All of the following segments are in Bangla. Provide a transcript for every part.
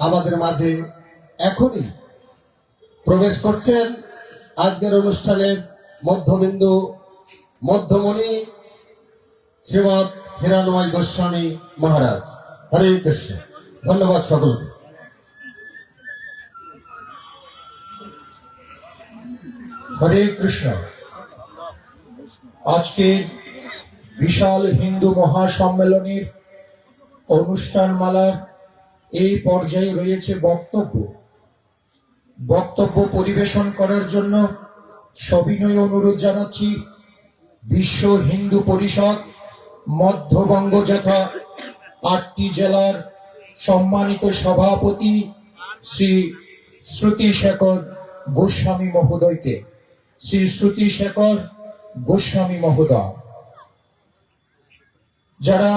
আমাদের মাঝে এখনই প্রবেশ করছেন আজকের অনুষ্ঠানের মধ্যবিন্দু মধ্যমণি শ্রীমৎ হিরণময় গোস্বামী মহারাজ। হরে কৃষ্ণ। ধন্যবাদ সকলকে। হরে কৃষ্ণ। আজকের বিশাল হিন্দু মহাসম্মেলনের অনুষ্ঠানমালার এই পর্যায়ে রয়েছে বক্তব্য পরিবেশন করার জন্য সবিনয় অনুরোধ জানাচ্ছি বিশ্ব হিন্দু পরিষদ মধ্যবঙ্গ যথা 8টি জেলার সম্মানিত সভাপতি শ্রী শ্রুতিশেখর গোস্বামী মহোদয়কে। শ্রী শ্রুতিশেখর গোস্বামী মহোদয়, যারা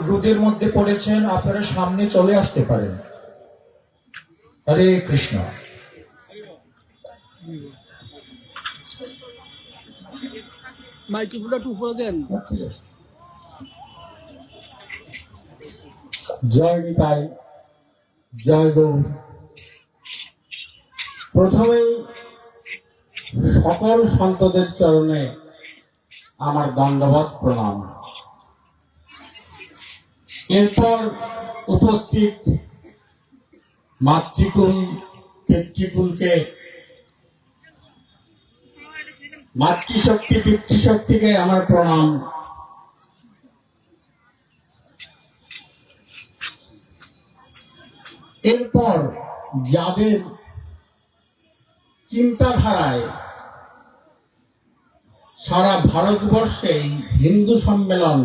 রোদের মধ্যে পড়েছেন আপনারা সামনে চলে আসতে পারেন। হরে কৃষ্ণ। জয় নিতাই, জয় গৌর। প্রথমেই সকল সন্তদের চরণে আমার দণ্ডবৎ প্রণাম। এরপর উপস্থিত মাতৃকুল পিতৃকুলকে, মাতৃশক্তি পিতৃশক্তিকে আমার প্রণাম। এরপর যাদের চিন্তাধারায় সারা ভারতবর্ষে হিন্দু সম্মেলন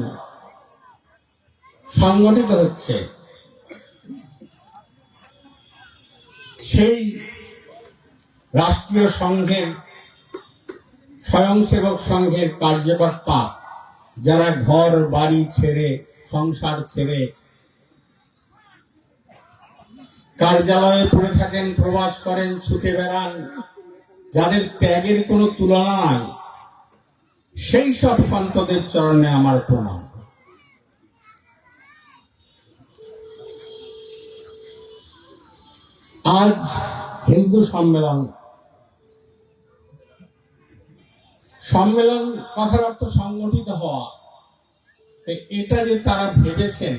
সংগঠিত হচ্ছে, সেই রাষ্ট্রীয় সংঘের স্বয়ংসেবক সংঘের কার্যকর্তা যারা ঘর বাড়ি ছেড়ে সংসার ছেড়ে কার্যালয়ে পড়ে থাকেন, প্রবাস করেন, ছুটে বেড়ান, যাদের ত্যাগের কোনো তুলনা নাই, সেই সব সন্তদের চরণে আমার প্রণাম। আজ হিন্দু সম্মেলন কথার অর্থ সংগঠিত হওয়া। এটা যে তারা ভেবেছেন,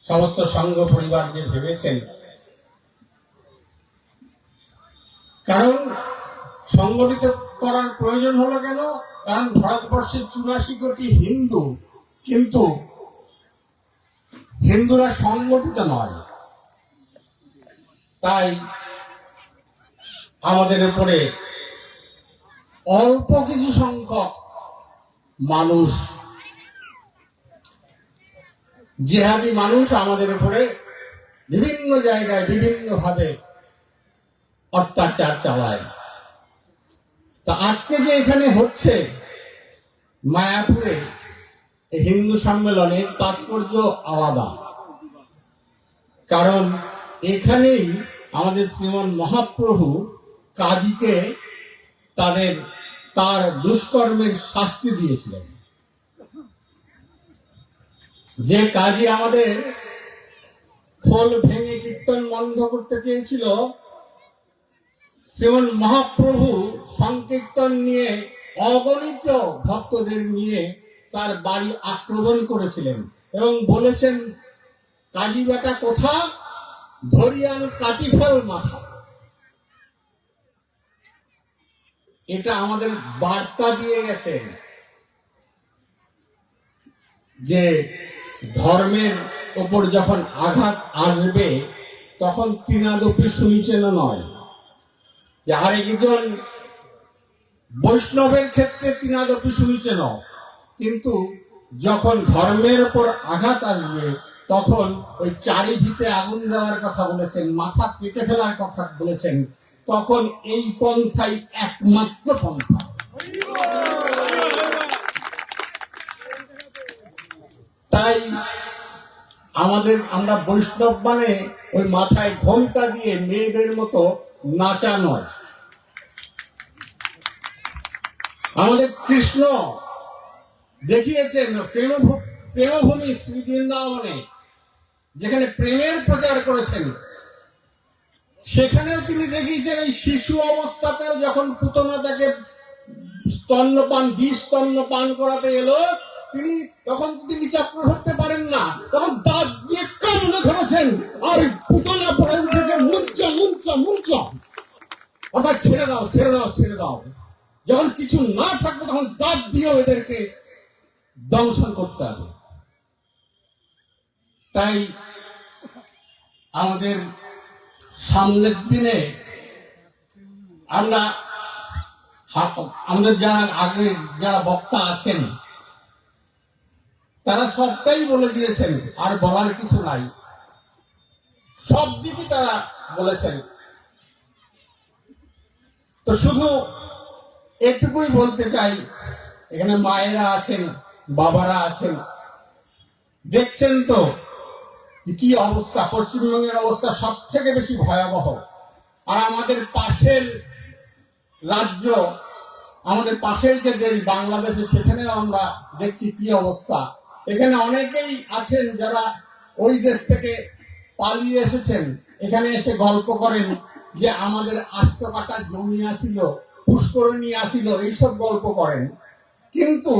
সমস্ত সংঘ পরিবার যে ভেবেছেন, কারণ সংগঠিত করার প্রয়োজন হলো কেন? কারণ ভারতবর্ষে 84 কোটি হিন্দু, কিন্তু হিন্দুরা সংগঠিত নয়। তাই আমাদের উপরে অল্প কিছু সংখ্যক মানুষ, জিহাদি মানুষ আমাদের উপরে বিভিন্ন জায়গায় বিভিন্ন ভাবে অত্যাচার চালায়। তা আজকে যে এখানে হচ্ছে মায়াপুরে হিন্দু সম্মেলনের তাৎপর্য আলাদা, কারণ এখানেই আমাদের শ্রীমন মহাপ্রভু কাজীকে তার দুষ্কর্মের শাস্তি দিয়েছিলেন। যে কাজী আমাদের খোল ভেঙে কীর্তন বন্ধ করতে চেয়েছিল, শ্রীমন মহাপ্রভু সংকীর্তন নিয়ে অগণিত ভক্তদের নিয়ে তার বাড়ি আক্রমণ করেছিলেন এবং বলেছেন, কাজী বেটা কোথা, ধরিয়ান কাটি ফেল মাথা। এটা আমাদের বার্তা দিয়ে গেছেন যে ধর্মের ওপর যখন আঘাত আসবে তখন তৃণাদপি শুনিছেন নয়, যে আরেকজন বৈষ্ণবের ক্ষেত্রে তৃণাদপি শুনিছেন, কিন্তু যখন ধর্মের ওপর আঘাত আসবে তখন ওই চারিদিকে আগুন দেওয়ার কথা বলেছেন, মাথা কেটে ফেলার কথা বলেছেন, তখন এই পন্থাই একমাত্র পন্থা। তাই আমরা বৈষ্ণব মানে ওই মাথায় ঘোমটা দিয়ে মেয়েদের মতো নাচা নয়। আমাদের কৃষ্ণ দেখিয়েছেন প্রেমভূমি শ্রী বৃন্দাবনে যেখানে প্রেমের প্রচার করেছেন, সেখানেও তিনি দেখিয়েছেন এই শিশু অবস্থাতেও যখন পুতনা তাকে বিষ স্তন্যপান করাতে এলো, তিনি চক্র ধরতে পারেন না, তখন দাঁত দিয়ে কামড়ে ধরেছেন, আর পুতনা পড়ে উঠেছে মুঞ্চ মুঞ্চ মুঞ্চ, অর্থাৎ ছেড়ে দাও ছেড়ে দাও ছেড়ে দাও। যখন কিছু না থাকবে তখন দাঁত দিয়েও এদেরকে দংশন করতে হবে। তাই আমাদের সামনের দিনে আমাদের যারা বক্তা আছেন তারা সবটাই বলে দিয়েছেন, আর বলার কিছু নাই, সব দিকই তারা বলেছেন। তো শুধু এটুকুই বলতে চাই, এখানে মায়েরা আছেন, বাবারা আছেন, দেখছেন তো কি অবস্থা, পশ্চিমবঙ্গের অবস্থা সব থেকে বেশি ভয়াবহ। আর আমাদের পাশের রাজ্য, আমাদের পাশের যে দেশ বাংলাদেশে, সেখানেও আমরা দেখছি কি অবস্থা। এখানে অনেকেই আছেন যারা ওই দেশ থেকে পালিয়ে এসেছেন, এখানে এসে গল্প করেন যে আমাদের 8 কাঠা জমি আসিল, পুষ্করণী আসিল, এইসব গল্প করেন। কিন্তু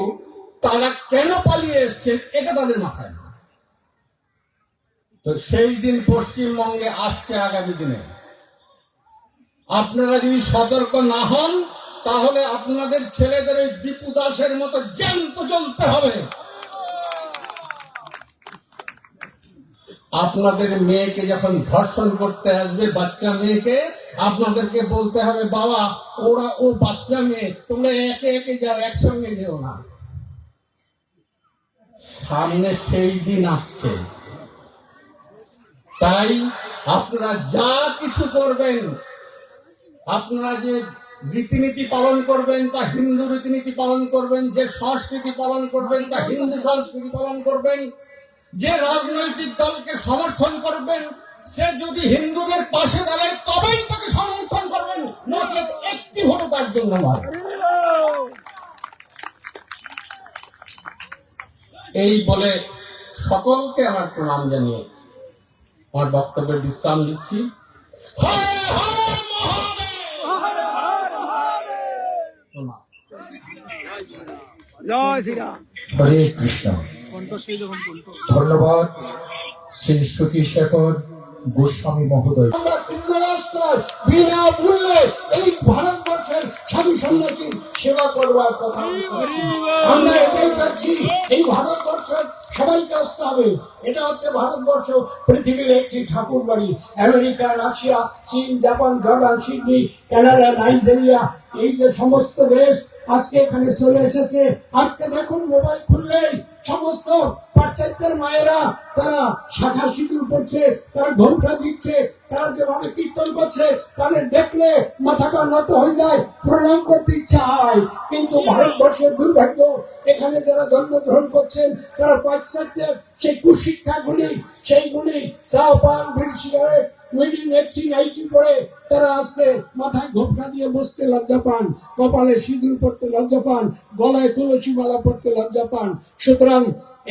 তারা কেন পালিয়ে এসছেন এটা তাদের মাথায় না। তো সেই দিন পশ্চিমবঙ্গে আসছে আগামী দিনে। আপনারা যদি সতর্ক না হন, তাহলে আপনাদের ছেলেদের ওই দীপু দাসের মতো জ্যান্ত চলতে হবে। আপনাদের মেয়েকে যখন ধর্ষণ করতে আসবে, বাচ্চা মেয়েকে, আপনাদেরকে বলতে হবে, বাবা ও বাচ্চা মেয়ে, তোমরা একে একে যাও, একসঙ্গে যেও না। সামনে সেই দিন আসছে। তাই আপনারা যা কিছু করবেন, আপনারা যে রীতিনীতি পালন করবেন তা হিন্দু রীতিনীতি পালন করবেন, যে সংস্কৃতি পালন করবেন তা হিন্দু সংস্কৃতি পালন করবেন, যে রাজনৈতিক দলকে সমর্থন করবেন সে যদি হিন্দুদের পাশে দাঁড়ায় তবেই তাকে সমর্থন করবেন, নচেত একটি ভোটও তার জন্য নয়। এই বলে সকলকে আমার প্রণাম জানিয়ে আমার বক্তব্যের বিশ্রাম দিচ্ছি। জয় শ্রীরাম। হরে কৃষ্ণ। ধন্যবাদ শ্রী সতী শেখর গোস্বামী মহোদয়। আমরা বিনামূল্যে এই ভারতবর্ষের সাধু সন্ন্যাসীর সেবা করবার কথা চাচ্ছি। আমরা এটাই চাচ্ছি, এই ভারতবর্ষের সবাইকে আসতে হবে। এটা হচ্ছে ভারতবর্ষ পৃথিবীর একটি ঠাকুর বাড়ি। আমেরিকা, রাশিয়া, চীন, Japan, Jordan, Sydney, Canada, Nigeria, এই যে সমস্ত দেশ আজকে এখানে চলে এসেছে। আজকে দেখুন, মোবাইল খুললেই সমস্ত পাশ্চাত্যের মায়েরা তারা শাখা সিঁদুর পড়ছে, তারা ঘোমটা দিচ্ছে, তারা যেভাবে কীর্তন করছে তাদের দেখলে মাথাটা নত হয়ে যায়, প্রণাম করতে ইচ্ছা হয়। কিন্তু ভারতবর্ষের দুর্ভাগ্য, এখানে যারা জন্মগ্রহণ করছেন তারা পাশ্চাত্যের সেই কুশিক্ষাগুলি, সেইগুলি চা পান, বিড়ি সিগারেট, মিডিং, এক্সিং, আইটি করে তারা আজকে মাথায় ঘোমটা দিয়ে বসতে লজ্জা পান, কপালে সিঁদুর পড়তে লজ্জা পান, গলায় তুলসী মালা পড়তে লজ্জা পান। সুতরাং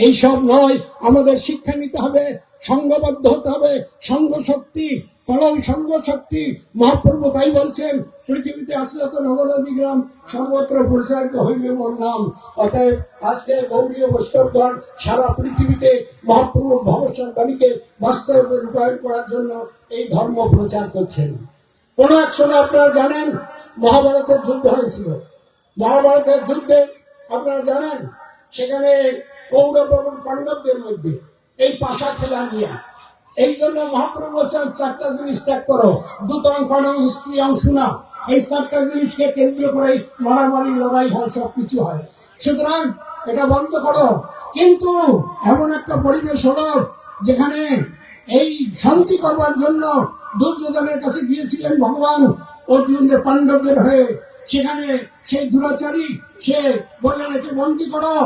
এইসব নয়, আমাদের শিক্ষা নিতে হবে, সংঘবদ্ধ হতে হবে। সংঘ শক্তি, পরম সংঘ শক্তি। মহাপ্রভু তাই বলছেন, পৃথিবীতে আছে যত নগরাদি গ্রাম, সর্বত্র প্রসারিত হইবে মোর নাম। অতএব আজকে গৌড়ীয় বৈষ্ণবগণ সারা পৃথিবীতে মহাপ্রভুর ভবিষ্যৎ বাণীকে বাস্তবে রূপায়ণ করার জন্য এই ধর্ম প্রচার করছেন। কোন এক সময় আপনারা জানেন মহাভারতের যুদ্ধ হয়েছিল। মহাভারতের যুদ্ধে আপনারা জানেন সেখানে কৌরব এবং পাণ্ডবদের মধ্যে এই পাশা খেলা নিয়ে, এই জন্য মহাপ্রভু বলছেন 4টা জিনিস ত্যাগ করো, দুতং কণং স্ত্রীং শুনা। এই 4টা জিনিসকে কেন্দ্র করে মারামারি, লড়াই হয়, সবকিছু হয়। সুতরাং এটা বন্ধ করো। কিন্তু এমন একটা পরিবেশ হলো যেখানে এই শান্তি করবার জন্য দুর্যোধনের কাছে গিয়েছিলেন ভগবান অর্জুনের পাণ্ডবদের হয়ে। সেখানে সেই দুরাচারী সে বললেন, একে বন্দী করো,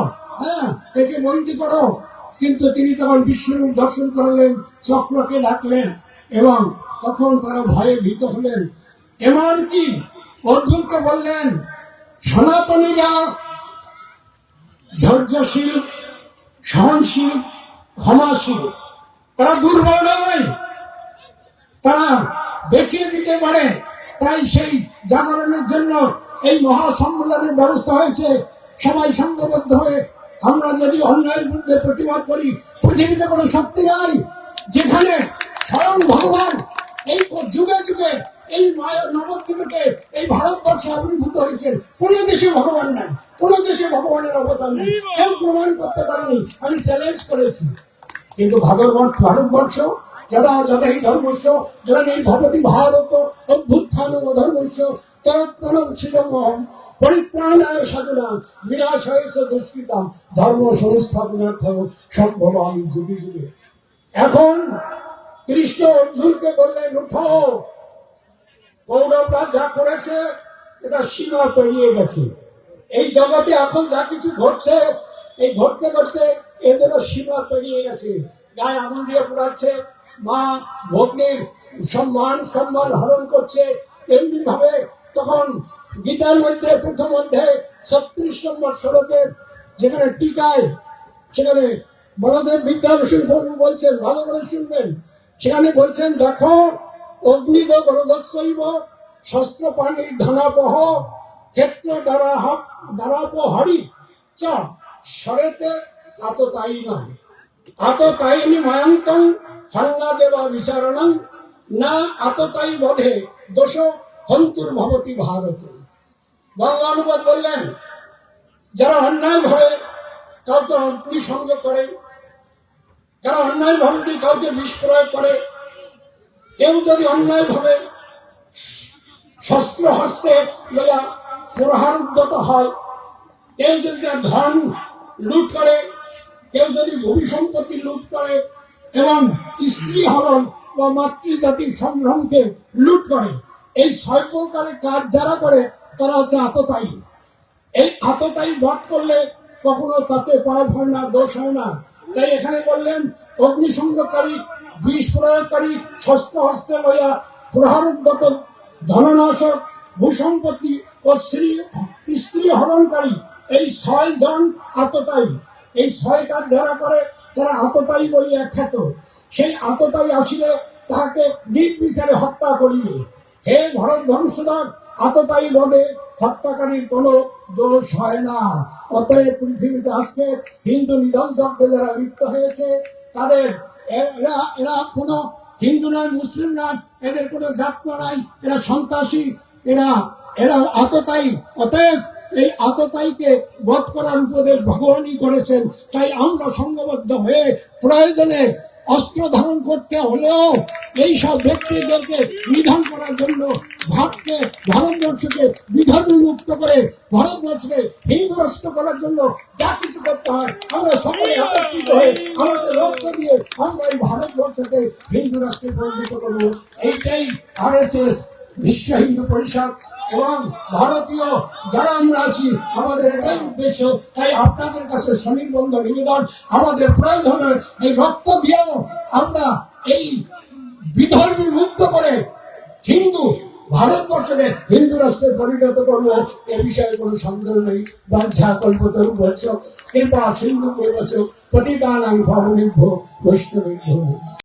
হ্যাঁ একে বন্দী করো। কিন্তু তিনি তখন বিশ্বরূপ দর্শন করলেন, চক্রকে ডাকলেন এবং তখন তারা ভয়ে ভীত হলেন। এমনকি অর্জুনকে বললেন, সনাতনীরা ধৈর্যশীল, সহনশীল, ক্ষমাশীল, তারা দুর্বল নয়, তারা দেখিয়ে দিতে পারে। তাই সেই জাগরণের জন্য এই মহাসম্মেলনের ব্যবস্থা হয়েছে। সবাই সংঘবদ্ধ হয়ে আমরা যদি অন্যায়ের বিরুদ্ধে প্রতিবাদ করি, পৃথিবীতে কোনো শক্তি নাই যেখানে স্বয়ং ভগবান এই যুগে যুগে এই মায়া নবদ্বীপে এই ভারতবর্ষে আবির্ভূত হয়েছেন। কোন দেশে ভগবান নাই, কোন দেশে ভগবানের অবতার নেই, কেউ প্রমাণ করতে পারেনি। আমি চ্যালেঞ্জ করেছি। কিন্তু ভারতবর্ষ যারা যারা এই ধর্মস্য যারা এই ভগবতী ভারত অভ্যুত্থান ধর্মস্য তরত্তরম শিরমহম পরিত্রাণায় সাধুনাম বিনাশায় দুষ্কৃতাম ধর্ম সংস্থাপনার্থম সম্ভবামি যুগে যুগে। এখন কৃষ্ণ অর্জুনকে বললেন, উঠো, কৌরবরা যা করেছে এটা সীমা পেরিয়ে গেছে। এই জগতে এখন যা কিছু ঘটছে, এই ঘটতে ঘটতে এদেরও সীমা পেরিয়ে গেছে। গায়ে আগুন দিয়ে পোড়াচ্ছে, মা ভগ্নির সম্মান হরণ করছে। এমনি ভাবে তখন গীতার মধ্যে প্রথম অধ্যায়ে 36 নম্বর শ্লোকের যেখানে টিকায়, সেখানে বলদেব বিদ্যাভূষণ প্রভু বলছেন, ভালো করে শুনবেন, সেখানে বলছেন, দেখো অগ্নিদ গরদস্যৈব শস্ত্র পানির ধানাপহ ক্ষেত্র দ্বারাপহারি চ সরেতে আততায়ী নয় আততায়িনী মায়ান্তং হল্লা দেবা বিচারণং না আততায়ী বধে দোষ হন্তুর ভবতী ভারত। গঙ্গানুবাদ বললেন, যারা অন্যায় ভাবে কাউকে অগ্নি সংযোগ করে, যারা অন্যায় ভাবে কাউকে বিষ প্রয়োগ করে, কেউ যদি অন্যায় ভাবে শস্ত্র হস্তে লইয়া প্রহার উদ্যত হয়, কেউ যদি তার ধন লুট করে, কেউ যদি ভূমি সম্পত্তি লুট করে এবং স্ত্রী হরণ বা মাতৃজাতির সম্ভ্রমকে লুট করে, এই 6 প্রকারের কাজ যারা করে তারা হচ্ছে আততায়ী। এই আততায়ী বধ করলে কখনো তাতে পাপ হয় না, দোষ হয় না। তাই এখানে বললেন, অগ্নি সংযোগকারী, বিষ প্রয়োগকারী, শস্ত্র হস্তে লইয়া প্রহার উদ্যত, ধননাশক, ভূসম্পত্তি ও স্ত্রী হরণকারী, এই 6 জন আততায়ী। এই 6 কাজ যারা করে তারা আততায়ী বলিয়া খ্যাত। সেই আততায়ী আসিলে তাহাকে নির্বিচারে হত্যা করিবে। হে ভরত বংশধর, আততায়ী বধে হত্যাকারীর কোনো দোষ হয় না। অতএব পৃথিবীতে আজকে হিন্দু নিধন যজ্ঞে যারা লিপ্ত হয়েছে, তাদের এরা কোনো হিন্দু নয়, মুসলিম নয়, এদের কোনো জাত নাই, এরা সন্ত্রাসী, এরা আততায়ী। অতএব এই আততায়ীকে বধ করার উপদেশ ভগবানই করেছেন। তাই আমরা সংঘবদ্ধ হয়ে প্রয়োজনে অস্ত্র ধারণ করতে হলেও এই সব ব্যক্তিদেরকে নিধন করার জন্য ভারতবর্ষকে বিধর্মী মুক্ত করে ভারতবর্ষকে হিন্দু রাষ্ট্র করার জন্য যা কিছু করতে হয়, আমরা সকলে একত্রিত হয়ে আমাদের রক্ত দিয়ে আমরা এই ভারতবর্ষকে হিন্দু রাষ্ট্রে পরিণত করবো। এইটাই RSS বিশ্ব হিন্দু পরিষদ এবং ভারতীয় যারা আমরা আছি, আমাদের এটাই উদ্দেশ্য। তাই আপনাদের কাছে স্বনির্বন্ধ নিবেদন, আমাদের প্রয়োজন এই রক্ত দিয়েও আমরা এই বিধর্মী মুক্ত করে ভারতবর্ষকে হিন্দু রাষ্ট্রে পরিণত করবো। এ বিষয়ে কোনো সন্দেহ নেই। বাঞ্ছা কল্পতরুভ্যশ্চ কৃপা সিন্ধু বৈবচ পতিতানাং পাবনেভ্যো বৈষ্ণবেভ্যো।